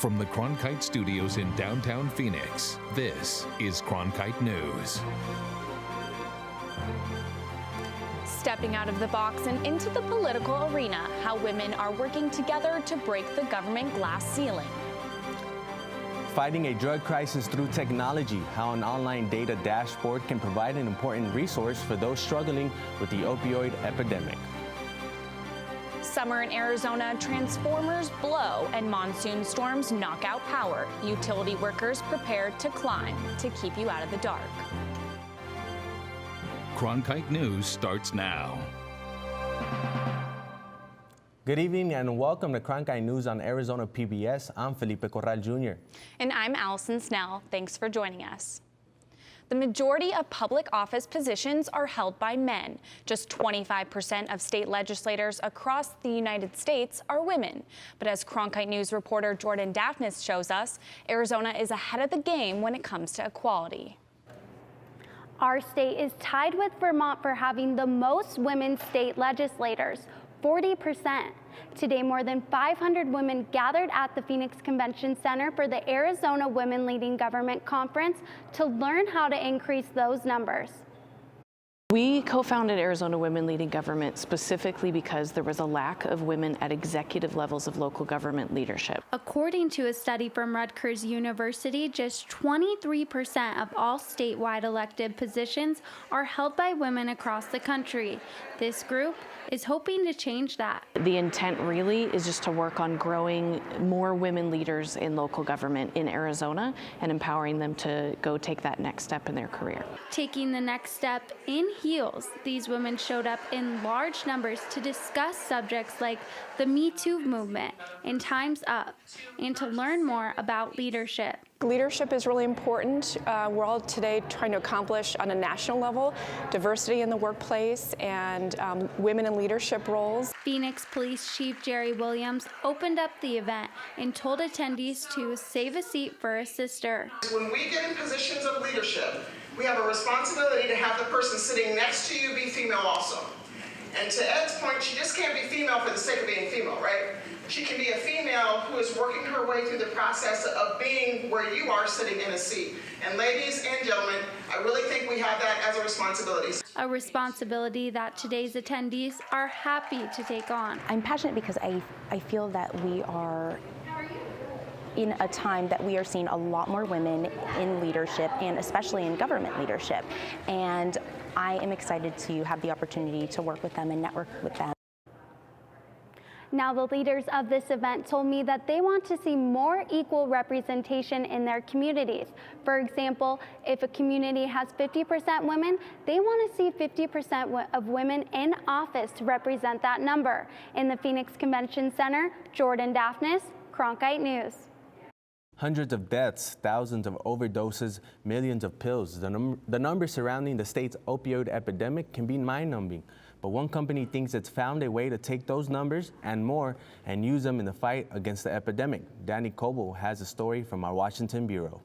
From the Cronkite studios in downtown Phoenix, this is Cronkite News. Stepping out of the box and into the political arena, how women are working together to break the government glass ceiling. Fighting a drug crisis through technology, how an online data dashboard can provide an important resource for those struggling with the opioid epidemic. Summer in Arizona, transformers blow and monsoon storms knock out power. Utility workers prepare to climb to keep you out of the dark. Cronkite News starts now. Good evening and welcome to Cronkite News on Arizona PBS. I'm Felipe Corral Jr. And I'm Allison Snell. Thanks for joining us. The majority of public office positions are held by men. Just 25% of state legislators across the United States are women. But as Cronkite News reporter Jordan Daphnis shows us, Arizona is ahead of the game when it comes to equality. Our state is tied with Vermont for having the most women state legislators, 40%. Today, more than 500 women gathered at the Phoenix Convention Center for the Arizona Women Leading Government Conference to learn how to increase those numbers. We co-founded Arizona Women Leading Government specifically because there was a lack of women at executive levels of local government leadership. According to a study from Rutgers University, just 23% of all statewide elected positions are held by women across the country. This group is hoping to change that. The intent really is just to work on growing more women leaders in local government in Arizona and empowering them to go take that next step in their career. Taking the next step in heels, these women showed up in large numbers to discuss subjects like the Me Too movement and Time's Up, and to learn more about leadership. Leadership is really important. We're all today trying to accomplish on a national level diversity in the workplace and women in leadership roles. Phoenix Police Chief Jerry Williams opened up the event and told attendees to save a seat for a sister. When we get in positions of leadership, we have a responsibility to have the person sitting next to you be female also. And to Ed's point, she just can't be female for the sake of being female, right? She can be a female who is working her way through the process of being where you are sitting in a seat. And ladies and gentlemen, I really think we have that as a responsibility. A responsibility that today's attendees are happy to take on. I'm passionate because I feel that we are in a time that we are seeing a lot more women in leadership and especially in government leadership. And I am excited to have the opportunity to work with them and network with them. Now, the leaders of this event told me that they want to see more equal representation in their communities. For example, if a community has 50% women, they want to see 50% of women in office to represent that number. In the Phoenix Convention Center, Jordan Daphnis, Cronkite News. Hundreds of deaths, thousands of overdoses, millions of pills. The numbers surrounding the state's opioid epidemic can be mind-numbing. But one company thinks it's found a way to take those numbers and more and use them in the fight against the epidemic. Danny Coble has a story from our Washington bureau.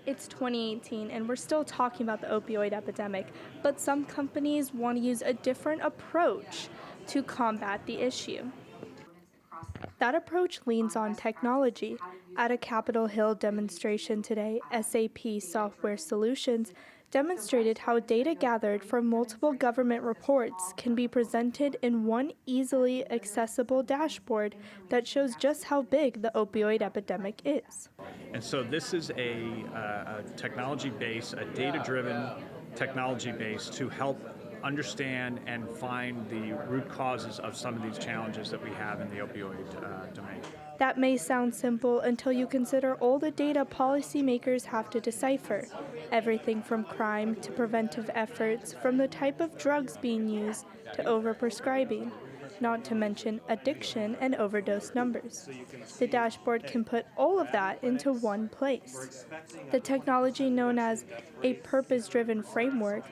It's 2018 and we're still talking about the opioid epidemic, but some companies want to use a different approach to combat the issue. That approach leans on technology. At a Capitol Hill demonstration today, SAP Software Solutions demonstrated how data gathered from multiple government reports can be presented in one easily accessible dashboard that shows just how big the opioid epidemic is. And so this is a technology base, a data-driven technology base to help understand and find the root causes of some of these challenges that we have in the opioid domain. That may sound simple until you consider all the data policymakers have to decipher. Everything from crime to preventive efforts, from the type of drugs being used to overprescribing, not to mention addiction and overdose numbers. The dashboard can put all of that into one place. The technology known as a purpose-driven framework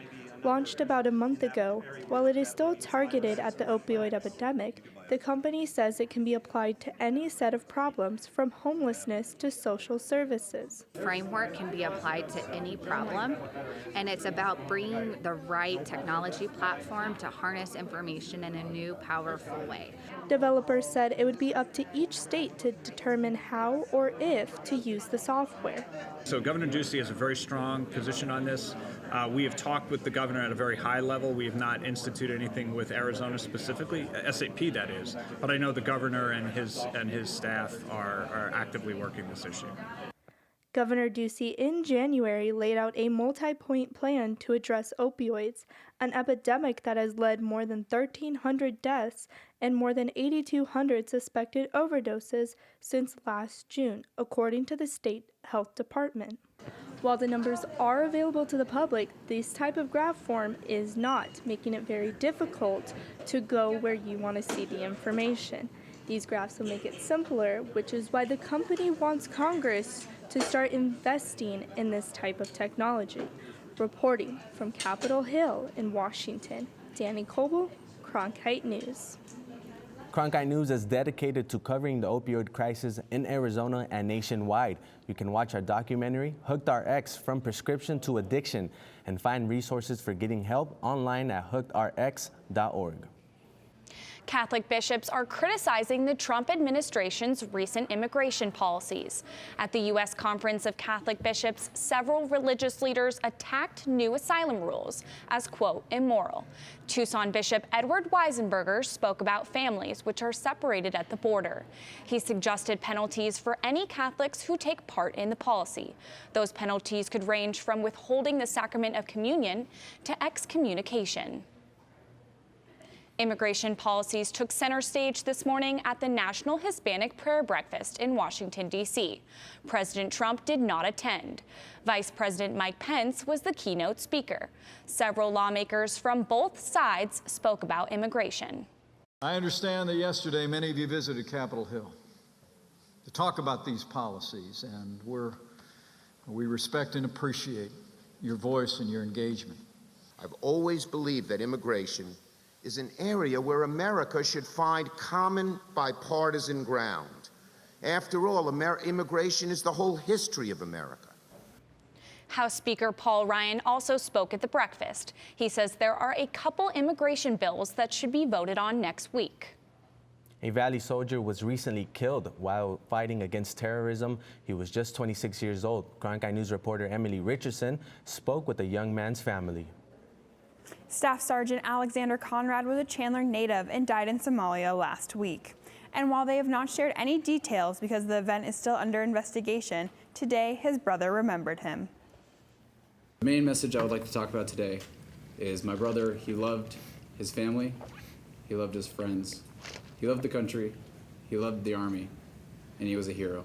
launched about a month ago. While it is still targeted at the opioid epidemic, The company says it can be applied to any set of problems from homelessness to social services. Framework can be applied to any problem, and it's about bringing the right technology platform to harness information in a new, powerful way. Developers said it would be up to each state to determine how or if to use the software. So Governor Ducey has a very strong position on this. We have talked with the governor at a very high level. We have not instituted anything with Arizona specifically, SAP that is, but I know the governor and his staff are actively working this issue. Governor Ducey in January laid out a multi-point plan to address opioids, an epidemic that has led more than 1,300 deaths and more than 8,200 suspected overdoses since last June, according to the state health department. While the numbers are available to the public, this type of graph form is not, making it very difficult to go where you want to see the information. These graphs will make it simpler, which is why the company wants Congress to start investing in this type of technology. Reporting from Capitol Hill in Washington, Danny Coble, Cronkite News. Cronkite News is dedicated to covering the opioid crisis in Arizona and nationwide. You can watch our documentary, Hooked RX, From Prescription to Addiction, and find resources for getting help online at hookedrx.org. Catholic bishops are criticizing the Trump administration's recent immigration policies. At the U.S. Conference of Catholic Bishops, several religious leaders attacked new asylum rules as, quote, immoral. Tucson Bishop Edward Weisenberger spoke about families which are separated at the border. He suggested penalties for any Catholics who take part in the policy. Those penalties could range from withholding the sacrament of communion to excommunication. Immigration policies took center stage this morning at the National Hispanic Prayer Breakfast in Washington, D.C. President Trump did not attend. Vice President Mike Pence was the keynote speaker. Several lawmakers from both sides spoke about immigration. I understand that yesterday many of you visited Capitol Hill to talk about these policies, and we respect and appreciate your voice and your engagement. I've always believed that immigration is an area where America should find common bipartisan ground. After all, immigration is the whole history of America. House Speaker Paul Ryan also spoke at the breakfast. He says there are a couple immigration bills that should be voted on next week. A Valley soldier was recently killed while fighting against terrorism. He was just 26 years old. Cronkite News reporter Emily Richardson spoke with the young man's family. Staff Sergeant Alexander Conrad was a Chandler native and died in Somalia last week. And while they have not shared any details because the event is still under investigation, today his brother remembered him. The main message I would like to talk about today is my brother. He loved his family, he loved his friends, he loved the country, he loved the Army, and he was a hero.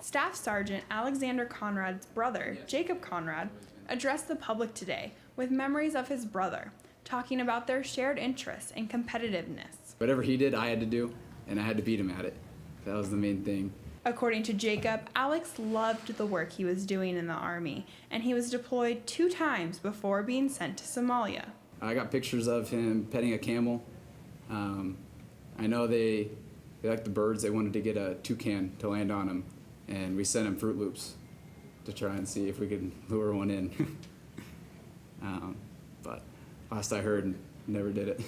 Staff Sergeant Alexander Conrad's brother, Jacob Conrad, addressed the public today with memories of his brother, talking about their shared interests and competitiveness. Whatever he did, I had to do, and I had to beat him at it. That was the main thing. According to Jacob, Alex loved the work he was doing in the Army, and he was deployed 2 times before being sent to Somalia. I got pictures of him petting a camel. I know they like the birds. They wanted to get a toucan to land on him, and we sent him Fruit Loops to try and see if we could lure one in. But last I heard, never did it.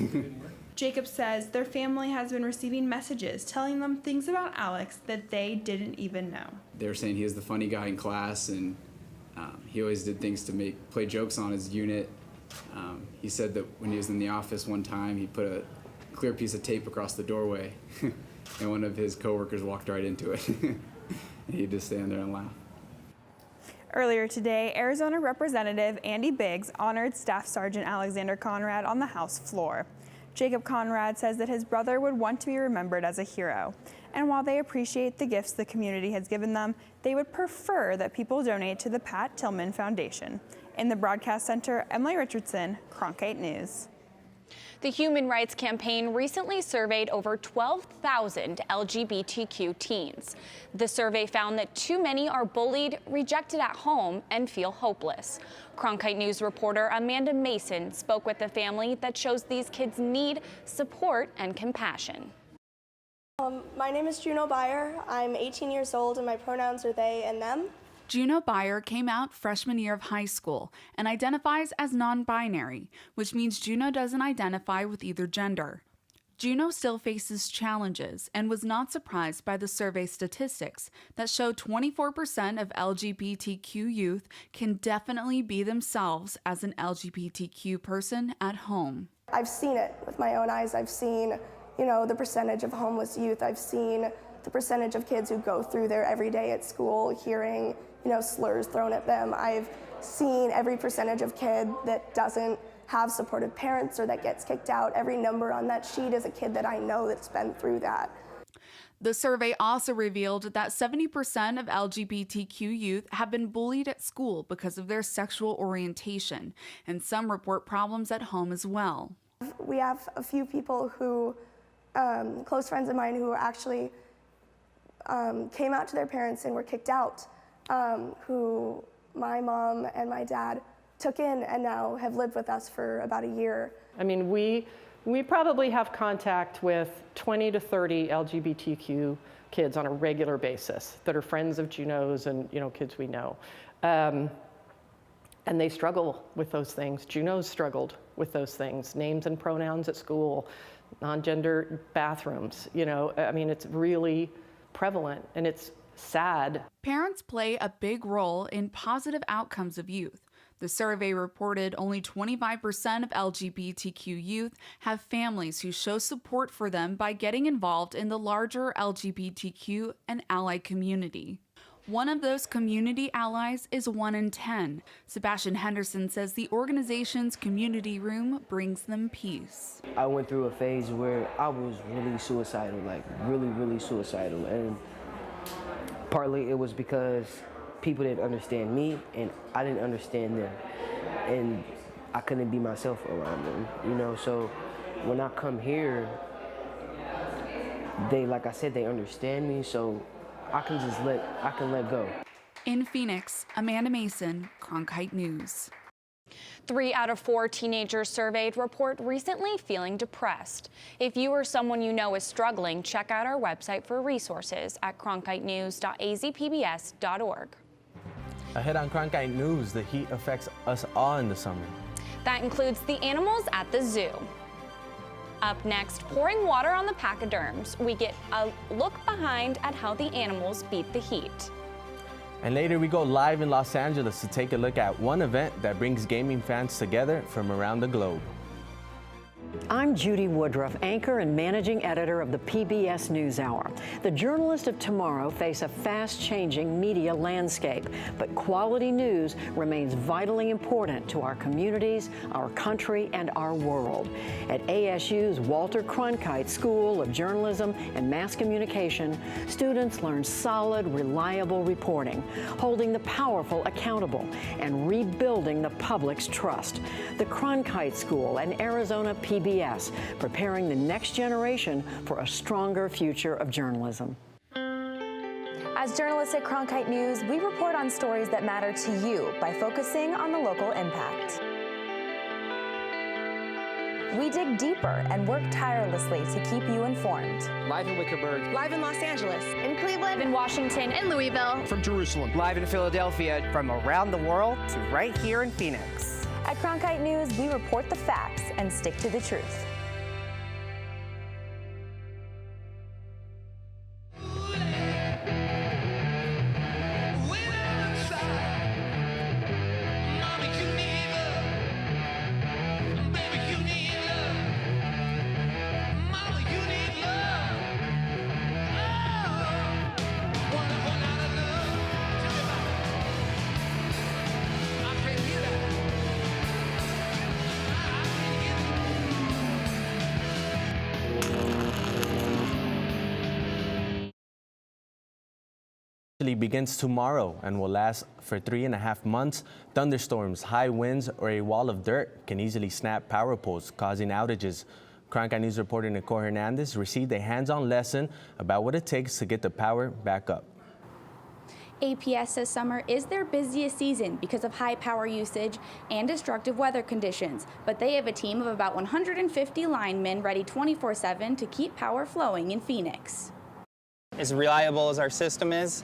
Jacob says their family has been receiving messages telling them things about Alex that they didn't even know. They were saying he was the funny guy in class, and he always did things to play jokes on his unit. He said that when he was in the office one time, he put a clear piece of tape across the doorway, and one of his coworkers walked right into it. And he'd just stand there and laugh. Earlier today, Arizona Representative Andy Biggs honored Staff Sergeant Alexander Conrad on the House floor. Jacob Conrad says that his brother would want to be remembered as a hero. And while they appreciate the gifts the community has given them, they would prefer that people donate to the Pat Tillman Foundation. In the Broadcast Center, Emily Richardson, Cronkite News. The Human Rights Campaign recently surveyed over 12,000 LGBTQ teens. The survey found that too many are bullied, rejected at home, and feel hopeless. Cronkite News reporter Amanda Mason spoke with the family that shows these kids need support and compassion. My name is Juno Byer. I'm 18 years old and my pronouns are they and them. Juno Byer came out freshman year of high school and identifies as non-binary, which means Juno doesn't identify with either gender. Juno still faces challenges and was not surprised by the survey statistics that show 24% of LGBTQ youth can definitely be themselves as an LGBTQ person at home. I've seen it with my own eyes. I've seen, the percentage of homeless youth. I've seen the percentage of kids who go through there every day at school hearing, slurs thrown at them. I've seen every percentage of kid that doesn't have supportive parents or that gets kicked out. Every number on that sheet is a kid that I know that's been through that. The survey also revealed that 70% of LGBTQ youth have been bullied at school because of their sexual orientation, and some report problems at home as well. We have a few people who, close friends of mine who actually came out to their parents and were kicked out, who my mom and my dad took in and now have lived with us for about a year. I mean, we probably have contact with 20 to 30 LGBTQ kids on a regular basis that are friends of Juno's and kids we know. And they struggle with those things. Juno's struggled with those things, names and pronouns at school, non-gender bathrooms, I mean, it's really prevalent and it's sad. Parents play a big role in positive outcomes of youth. The survey reported only 25% of LGBTQ youth have families who show support for them by getting involved in the larger LGBTQ and ally community. One of those community allies is 1 in 10. Sebastian Henderson says the organization's community room brings them peace. I went through a phase where I was really suicidal, like really suicidal. And partly it was because people didn't understand me and I didn't understand them. And I couldn't be myself around them, So when I come here, they, like I said, they understand me, so I can let go. In Phoenix, Amanda Mason, Cronkite News. 3 out of 4 teenagers surveyed report recently feeling depressed. If you or someone you know is struggling, check out our website for resources at cronkitenews.azpbs.org. Ahead on Cronkite News, the heat affects us all in the summer. That includes the animals at the zoo. Up next, pouring water on the pachyderms. We get a look behind at how the animals beat the heat. And later we go live in Los Angeles to take a look at one event that brings gaming fans together from around the globe. I'm Judy Woodruff, anchor and managing editor of the PBS NewsHour. The journalists of tomorrow face a fast-changing media landscape, but quality news remains vitally important to our communities, our country, and our world. At ASU's Walter Cronkite School of Journalism and Mass Communication, students learn solid, reliable reporting, holding the powerful accountable, and rebuilding the public's trust. The Cronkite School and Arizona PBS, preparing the next generation for a stronger future of journalism. As journalists at Cronkite News, we report on stories that matter to you by focusing on the local impact. We dig deeper and work tirelessly to keep you informed. Live in Wickerburg. Live in Los Angeles. In Cleveland. In Washington. In Louisville. From Jerusalem. Live in Philadelphia. From around the world to right here in Phoenix. At Cronkite News, we report the facts and stick to the truth. Begins tomorrow and will last for 3.5 months. Thunderstorms, high winds, or a wall of dirt can easily snap power poles, causing outages. Cronkite News reporter Nicole Hernandez received a hands-on lesson about what it takes to get the power back up. APS says summer is their busiest season because of high power usage and destructive weather conditions, but they have a team of about 150 linemen ready 24/7 to keep power flowing in Phoenix. As reliable as our system is,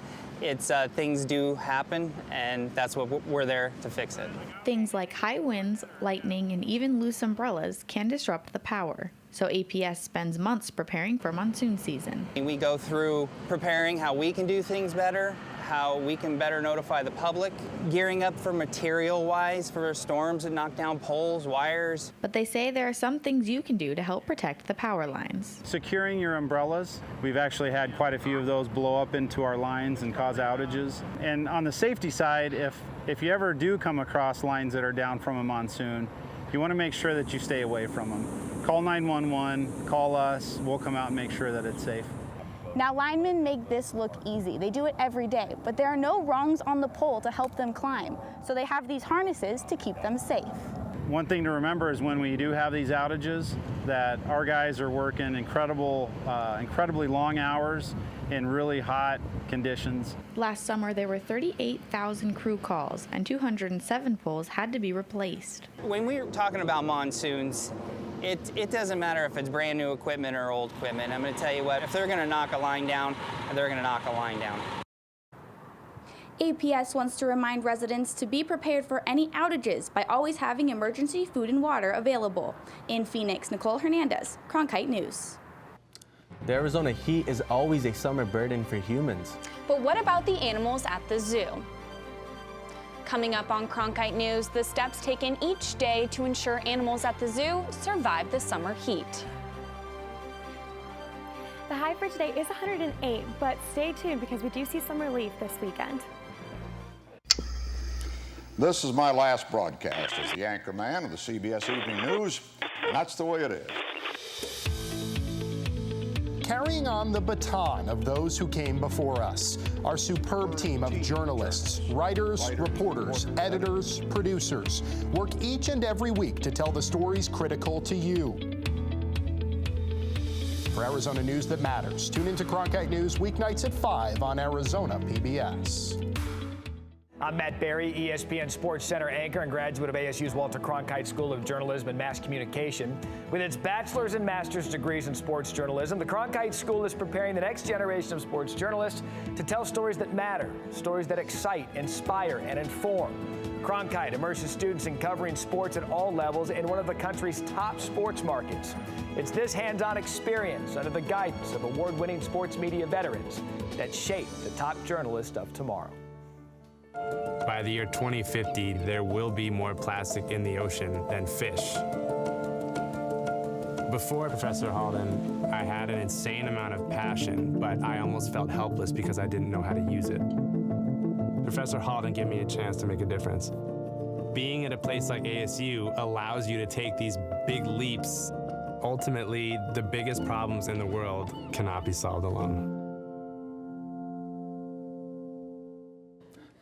things do happen, and that's what we're there to fix it. Things like high winds, lightning, and even loose umbrellas can disrupt the power. So APS spends months preparing for monsoon season. We go through preparing how we can do things better, how we can better notify the public, gearing up for material-wise for storms that knock down poles, wires. But they say there are some things you can do to help protect the power lines. Securing your umbrellas. We've actually had quite a few of those blow up into our lines and cause outages. And on the safety side, if you ever do come across lines that are down from a monsoon, you want to make sure that you stay away from them. Call 911, call us, we'll come out and make sure that it's safe. Now, linemen make this look easy. They do it every day, but there are no rungs on the pole to help them climb, so they have these harnesses to keep them safe. One thing to remember is when we do have these outages, that our guys are working incredibly long hours in really hot conditions. Last summer, there were 38,000 crew calls, and 207 poles had to be replaced. When we're talking about monsoons, it doesn't matter if it's brand new equipment or old equipment. I'm going to tell you what, if they're going to knock a line down, they're going to knock a line down. APS wants to remind residents to be prepared for any outages by always having emergency food and water available. In Phoenix, Nicole Hernandez, Cronkite News. The Arizona heat is always a summer burden for humans. But what about the animals at the zoo? Coming up on Cronkite News, the steps taken each day to ensure animals at the zoo survive the summer heat. The high for today is 108, but stay tuned because we do see some relief this weekend. This is my last broadcast as the anchor man of the CBS Evening News, and that's the way it is. Carrying on the baton of those who came before us, our superb team of journalists, writers, reporters, editors, producers work each and every week to tell the stories critical to you. For Arizona news that matters, tune into Cronkite News weeknights at 5 on Arizona PBS. I'm Matt Berry, ESPN Sports Center anchor and graduate of ASU's Walter Cronkite School of Journalism and Mass Communication. With its bachelor's and master's degrees in sports journalism, the Cronkite School is preparing the next generation of sports journalists to tell stories that matter, stories that excite, inspire, and inform. Cronkite immerses students in covering sports at all levels in one of the country's top sports markets. It's this hands-on experience under the guidance of award-winning sports media veterans that shape the top journalists of tomorrow. By the year 2050, there will be more plastic in the ocean than fish. Before Professor Halden, I had an insane amount of passion, but I almost felt helpless because I didn't know how to use it. Professor Halden gave me a chance to make a difference. Being at a place like ASU allows you to take these big leaps. Ultimately, the biggest problems in the world cannot be solved alone.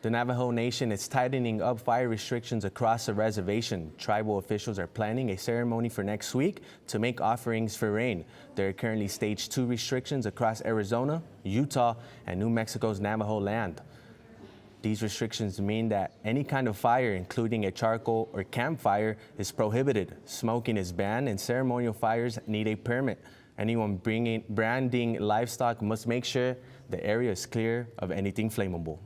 The Navajo Nation is tightening up fire restrictions across the reservation. Tribal officials are planning a ceremony for next week to make offerings for rain. There are currently stage 2 restrictions across Arizona, Utah, and New Mexico's Navajo land. These restrictions mean that any kind of fire, including a charcoal or campfire, is prohibited. Smoking is banned, and ceremonial fires need a permit. Anyone branding livestock must make sure the area is clear of anything flammable.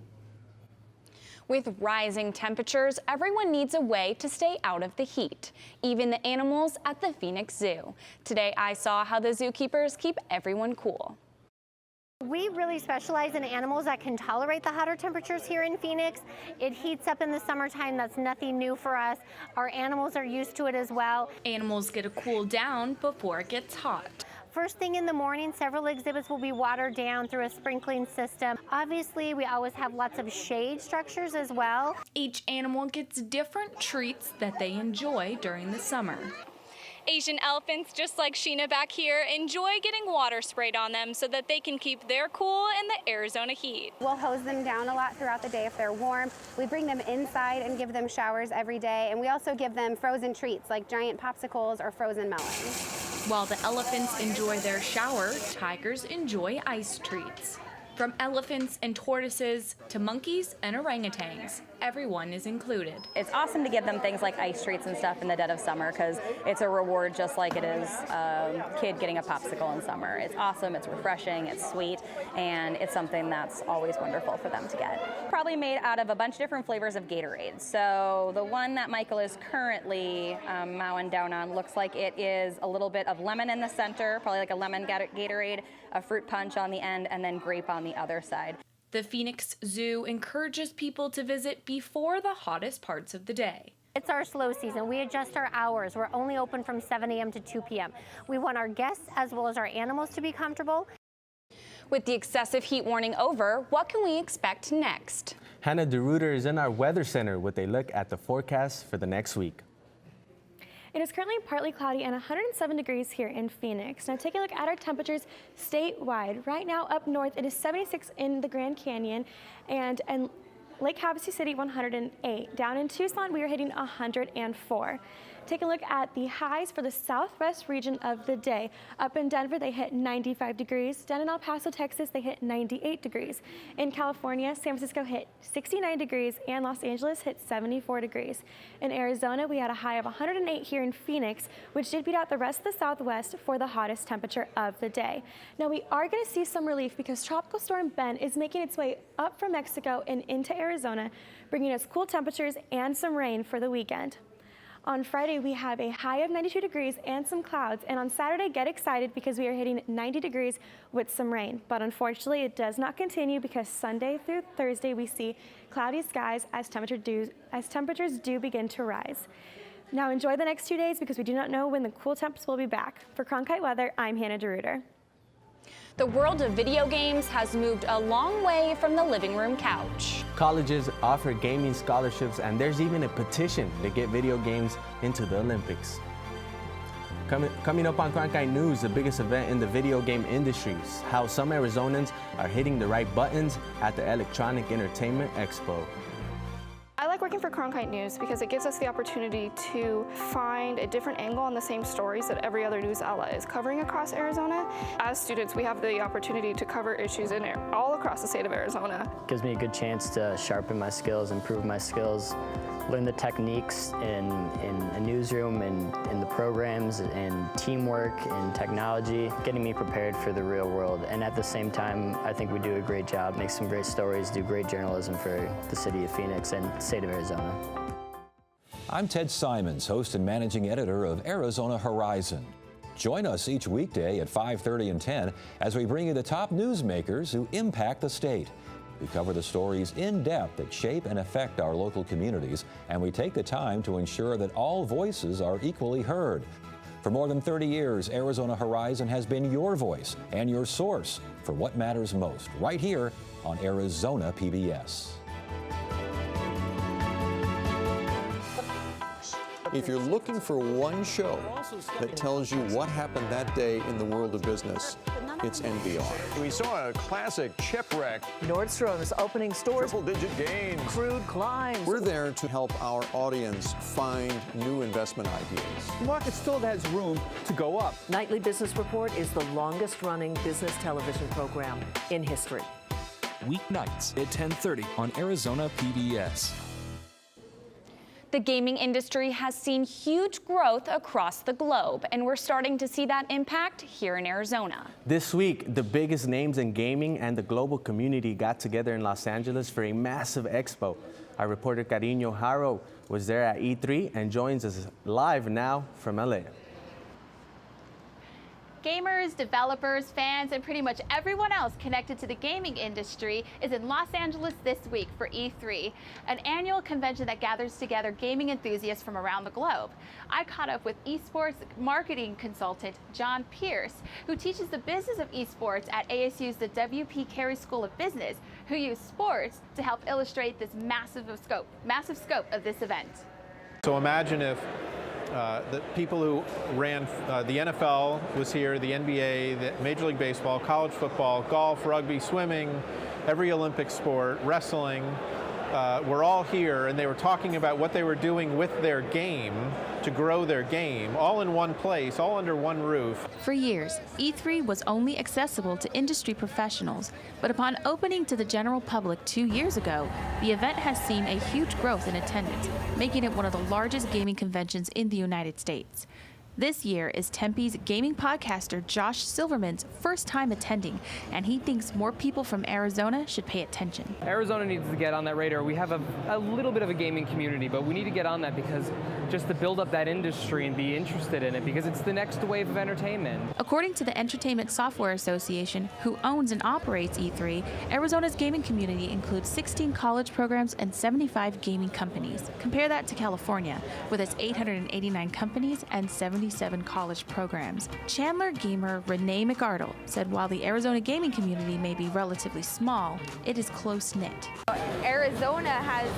With rising temperatures, everyone needs a way to stay out of the heat, even the animals at the Phoenix Zoo. Today, I saw how the zookeepers keep everyone cool. We really specialize in animals that can tolerate the hotter temperatures here in Phoenix. It heats up in the summertime. That's nothing new for us. Our animals are used to it as well. Animals get to cool down before it gets hot. First thing in the morning, several exhibits will be watered down through a sprinkling system. Obviously, we always have lots of shade structures as well. Each animal gets different treats that they enjoy during the summer. Asian elephants, just like Sheena back here, enjoy getting water sprayed on them so that they can keep their cool in the Arizona heat. We'll hose them down a lot throughout the day if they're warm. We bring them inside and give them showers every day, and we also give them frozen treats like giant popsicles or frozen melons. While the elephants enjoy their shower, tigers enjoy ice treats. From elephants and tortoises to monkeys and orangutans, everyone is included. It's awesome to give them things like ice treats and stuff in the dead of summer because it's a reward just like it is a kid getting a popsicle in summer. It's awesome, it's refreshing, it's sweet, and it's something that's always wonderful for them to get. Probably made out of a bunch of different flavors of Gatorade. So the one that Michael is currently mowing down on looks like it is a little bit of lemon in the center, probably like a lemon Gatorade, a fruit punch on the end, and then grape on the other side. The Phoenix Zoo encourages people to visit before the hottest parts of the day. It's our slow season. We adjust our hours. We're only open from 7 a.m. to 2 p.m. We want our guests as well as our animals to be comfortable. With the excessive heat warning over, what can we expect next? Hannah DeRuiter is in our weather center with a look at the forecast for the next week. It is currently partly cloudy and 107 degrees here in Phoenix. Now take a look at our temperatures statewide. Right now up north it is 76 in the Grand Canyon and Lake Havasu City 108. Down in Tucson we are hitting 104. Take a look at the highs for the southwest region of the day. Up in Denver, they hit 95 degrees. Down in El Paso, Texas, they hit 98 degrees. In California, San Francisco hit 69 degrees and Los Angeles hit 74 degrees. In Arizona, we had a high of 108 here in Phoenix, which did beat out the rest of the Southwest for the hottest temperature of the day. Now, we are going to see some relief because Tropical Storm Ben is making its way up from Mexico and into Arizona, bringing us cool temperatures and some rain for the weekend. On Friday, we have a high of 92 degrees and some clouds. And on Saturday, get excited because we are hitting 90 degrees with some rain. But unfortunately, it does not continue because Sunday through Thursday, we see cloudy skies as temperatures do begin to rise. Now enjoy the next 2 days because we do not know when the cool temps will be back. For Cronkite Weather, I'm Hannah DeRuiter. The world of video games has moved a long way from the living room couch. Colleges offer gaming scholarships, and there's even a petition to get video games into the Olympics. Coming up on Cronkite News, the biggest event in the video game industry, how some Arizonans are hitting the right buttons at the Electronic Entertainment Expo. I like working for Cronkite News because it gives us the opportunity to find a different angle on the same stories that every other news outlet is covering across Arizona. As students, we have the opportunity to cover issues in all across the state of Arizona. It gives me a good chance to sharpen my skills, improve my skills, learn the techniques in a newsroom and in the programs and teamwork and technology, getting me prepared for the real world. And at the same time, I think we do a great job, make some great stories, do great journalism for the city of Phoenix and the state of Arizona. I'm Ted Simons, host and managing editor of Arizona Horizon. Join us each weekday at 5:30 and 10 as we bring you the top newsmakers who impact the state. We cover the stories in depth that shape and affect our local communities, and we take the time to ensure that all voices are equally heard. For more than 30 years, Arizona Horizon has been your voice and your source for what matters most, right here on Arizona PBS. If you're looking for one show that tells you what happened that day in the world of business, it's NBR. We saw a classic shipwreck. Nordstrom's opening stores. Triple-digit gains. Crude climbs. We're there to help our audience find new investment ideas. The market still has room to go up. Nightly Business Report is the longest-running business television program in history. Weeknights at 10:30 on Arizona PBS. The gaming industry has seen huge growth across the globe, and we're starting to see that impact here in Arizona. This week, the biggest names in gaming and the global community got together in Los Angeles for a massive expo. Our reporter Cariño Haro was there at E3 and joins us live now from LA. Gamers, developers, fans, and pretty much everyone else connected to the gaming industry is in Los Angeles this week for E3, an annual convention that gathers together gaming enthusiasts from around the globe. I caught up with esports marketing consultant John Pierce, who teaches the business of esports at ASU's the W.P. Carey School of Business, who use sports to help illustrate this massive scope of this event. So imagine if the people who ran the NFL was here, the NBA, the Major League Baseball, college football, golf, rugby, swimming, every Olympic sport, wrestling, were all here, and they were talking about what they were doing with their game to grow their game, all in one place, all under one roof. For years, E3 was only accessible to industry professionals, but upon opening to the general public 2 years ago, the event has seen a huge growth in attendance, making it one of the largest gaming conventions in the United States. This year is Tempe's gaming podcaster Josh Silverman's first time attending, and he thinks more people from Arizona should pay attention. Arizona needs to get on that radar. We have a little bit of a gaming community, but we need to get on that because just to build up that industry and be interested in it, because it's the next wave of entertainment. According to the Entertainment Software Association, who owns and operates E3, Arizona's gaming community includes 16 college programs and 75 gaming companies. Compare that to California, with its 889 companies and 77 college programs. Chandler gamer Renee McArdle said while the Arizona gaming community may be relatively small, it is close-knit. Arizona has,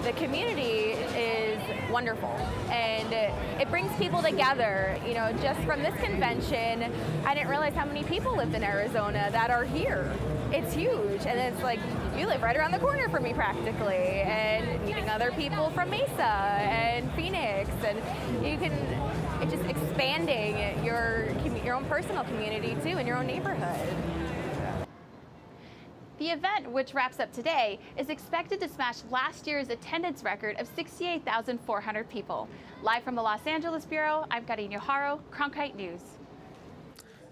the community is wonderful, and it brings people together. You know, just from this convention, I didn't realize how many people lived in Arizona that are here. It's huge, and it's like, you live right around the corner from me practically, and meeting other people from Mesa and Phoenix, and it's just expanding your own personal community too in your own neighborhood. The event, which wraps up today, is expected to smash last year's attendance record of 68,400 people. Live from the Los Angeles Bureau, I'm Karine Haro, Cronkite News.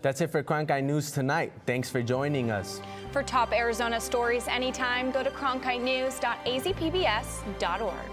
That's it for Cronkite News tonight. Thanks for joining us. For top Arizona stories anytime, go to cronkitenews.azpbs.org.